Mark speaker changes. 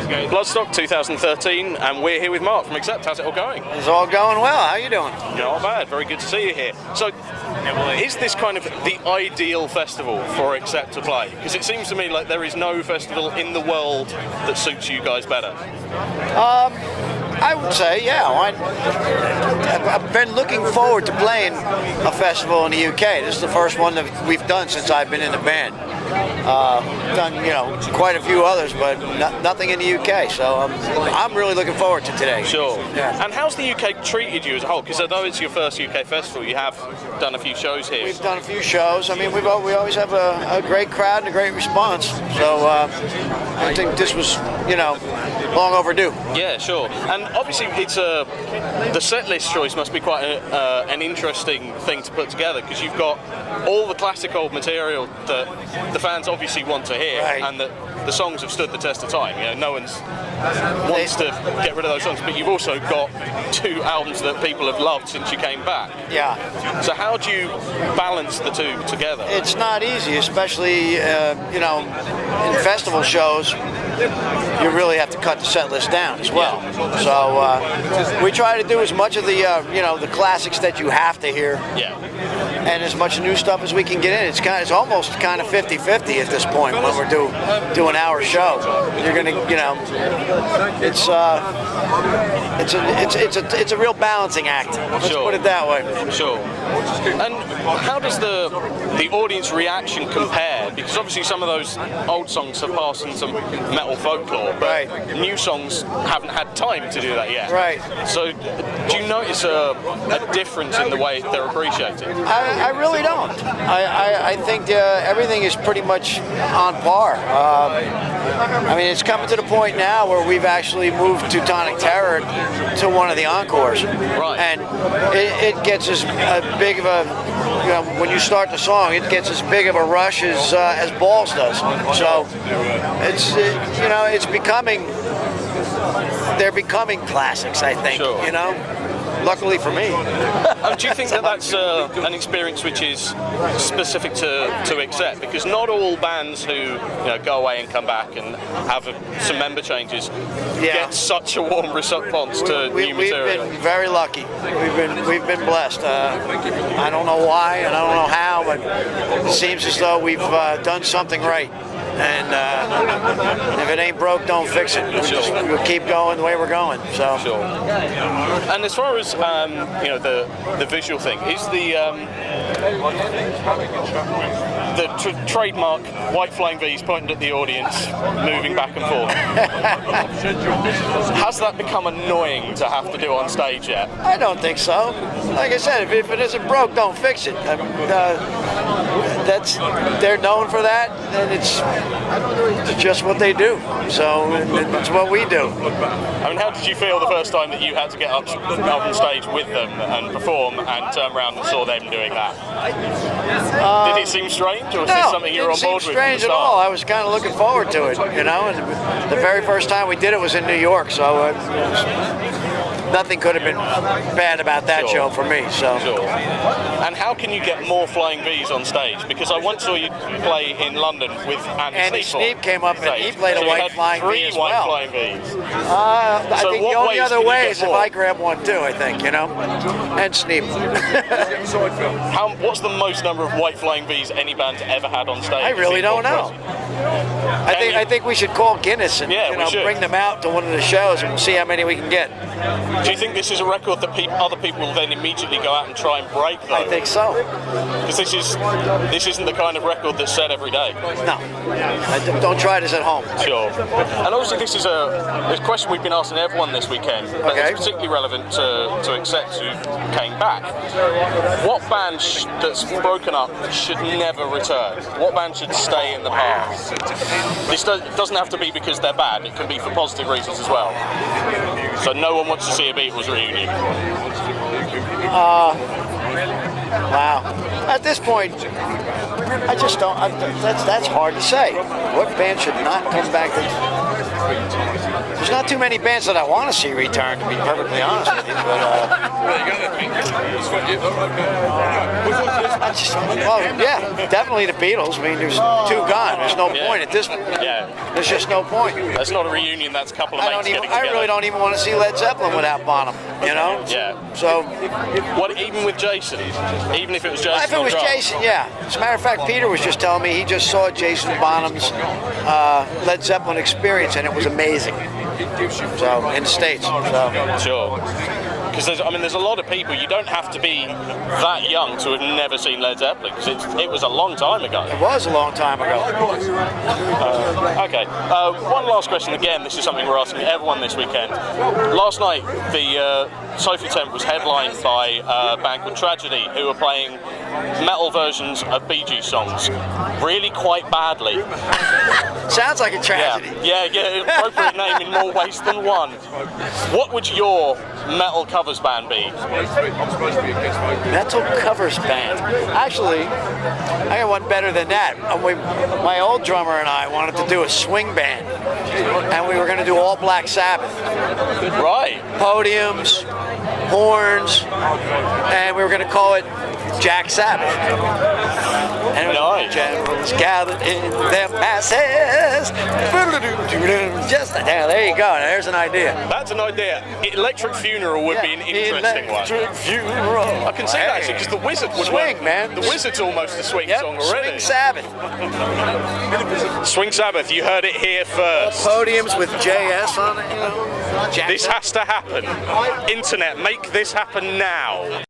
Speaker 1: Bloodstock 2013, and we're here with Mark from Accept. How's it all going?
Speaker 2: It's all going well. How you doing?
Speaker 1: Not bad. Very good to see you here. So, is this kind of the ideal festival for Accept to play? Because it seems to me like there is no festival in the world that suits you guys better.
Speaker 2: I would say, yeah. I've been looking forward to playing a festival in the UK. This is the first one that we've done since I've been in the band. Done, quite a few others, but nothing in the UK. So I'm really looking forward to today.
Speaker 1: Sure.
Speaker 2: Yeah.
Speaker 1: And how's the UK treated you as a whole? Because although it's your first UK festival, you have done a few shows here.
Speaker 2: We've done a few shows. I mean, we always have a great crowd and a great response. So I think this was, long overdue.
Speaker 1: Yeah, sure. And obviously, the set list choice must be quite an interesting thing to put together, because you've got all the classic old material that the fans obviously want to hear,
Speaker 2: right,
Speaker 1: and that the songs have stood the test of time. No one's wants to get rid of those songs, but you've also got two albums that people have loved since you came back.
Speaker 2: Yeah.
Speaker 1: So how do you balance the two together?
Speaker 2: It's not easy, especially in festival shows. You really have to cut the set list down as well. So we try to do as much of the classics that you have to hear.
Speaker 1: Yeah.
Speaker 2: And as much new stuff as we can get in. It's almost kind of 50-50 at this point when we're doing our show. You're gonna, it's a real balancing act. Let's put it that way.
Speaker 1: Sure. And how does the audience reaction compare? Because obviously some of those old songs have passed in some metal folklore, but
Speaker 2: right,
Speaker 1: new songs haven't had time to do that yet.
Speaker 2: Right.
Speaker 1: So do you notice a difference in the way they're appreciated?
Speaker 2: I really don't. I think everything is pretty much on par. I mean, it's coming to the point now where we've actually moved Teutonic Terror to one of the encores.
Speaker 1: Right.
Speaker 2: And it gets as big of a, when you start the song, it gets as big of a rush as Balls does. So it's becoming, they're becoming classics, I think.
Speaker 1: Sure.
Speaker 2: Luckily for me.
Speaker 1: Do you think that that's an experience which is specific to Accept? Because not all bands who go away and come back and have some member changes get such a warm response to new material.
Speaker 2: We've been very lucky. We've been blessed. I don't know why and I don't know how, but it seems as though we've done something right. And if it ain't broke, don't fix it. We'll keep going the way we're going. So.
Speaker 1: Sure. And as far as the visual thing, is the trademark white flying V's pointing at the audience, moving back and forth. Has that become annoying to have to do on stage yet?
Speaker 2: I don't think so. Like I said, if it isn't broke, don't fix it. They're known for that, and it's just what they do. So it's what we do.
Speaker 1: I mean, how did you feel the first time that you had to get up on stage with them and perform, and turn around and saw them doing that? Did it seem strange, or was this something you were on board with?
Speaker 2: It didn't seem strange at all. I was kind of looking forward to it, And the very first time we did it was in New York, so nothing could have been bad about that show for me. So.
Speaker 1: Sure. And how can you get more flying V's on stage? Because I once saw you play in London with Andy
Speaker 2: Sneap came up and he played a white flying V as well.
Speaker 1: Flying V's.
Speaker 2: I think the only other way is if I grab one too, I think, and Sneap.
Speaker 1: What's the most number of white flying V's any band's ever had on stage?
Speaker 2: I really don't know. I think we should call Guinness and bring them out to one of the shows and see how many we can get.
Speaker 1: Do you think this is a record that other people will then immediately go out and try and break, though?
Speaker 2: I think so.
Speaker 1: Because this isn't the kind of record that's set every day.
Speaker 2: No. Don't try this at home.
Speaker 1: Sure. And obviously this is a question we've been asking everyone this weekend, but it's particularly relevant to Accept, who came back. What band that's broken up should never return? What band should stay in the past? This doesn't have to be because they're bad. It can be for positive reasons as well. So no one wants to see a Beatles reunion.
Speaker 2: Wow. At this point, I just don't. That's hard to say. What band should not come back? There's not too many bands that I want to see return, to be perfectly honest with you. But yeah, definitely the Beatles. I mean, there's two gone. There's no point at this point.
Speaker 1: Yeah.
Speaker 2: There's just no point.
Speaker 1: That's not a reunion. That's a couple of mates getting together.
Speaker 2: I really don't even want to see Led Zeppelin without Bonham. You know.
Speaker 1: Yeah.
Speaker 2: So.
Speaker 1: What? Even with Jason? Even if it was Jason?
Speaker 2: If it was Jason, yeah. As a matter of fact, Peter was just telling me he just saw Jason Bonham's Led Zeppelin experience, and it was amazing. So in the States. So.
Speaker 1: Sure. Because there's a lot of people. You don't have to be that young to have never seen Led Zeppelin, because it was a long time ago.
Speaker 2: It was a long time ago.
Speaker 1: Okay. One last question. Again, this is something we're asking everyone this weekend. Last night, the Sophie Temp was headlined by a band called Tragedy, who were playing metal versions of Bee Gees songs, really quite badly.
Speaker 2: Sounds like a tragedy.
Speaker 1: Yeah. Appropriate name in more ways than one. What would your metal covers band be?
Speaker 2: Metal covers band. Actually, I got one better than that. My old drummer and I wanted to do a swing band, and we were going to do all Black Sabbath.
Speaker 1: Right.
Speaker 2: Podiums, horns, and we were going to call it Jack Sabbath. And
Speaker 1: Nice.
Speaker 2: Generals gathered in their masses. Just there you go. There's an idea.
Speaker 1: That's an idea. Electric Funeral would be an interesting one.
Speaker 2: Electric Funeral.
Speaker 1: I can see that actually, because the Wizard would
Speaker 2: Swing,
Speaker 1: work.
Speaker 2: man.
Speaker 1: The Wizard's almost a swing song already.
Speaker 2: Swing Sabbath.
Speaker 1: Swing Sabbath, you heard it here first.
Speaker 2: Podiums with JS on it, you know.
Speaker 1: This has to happen. Internet, make this happen now.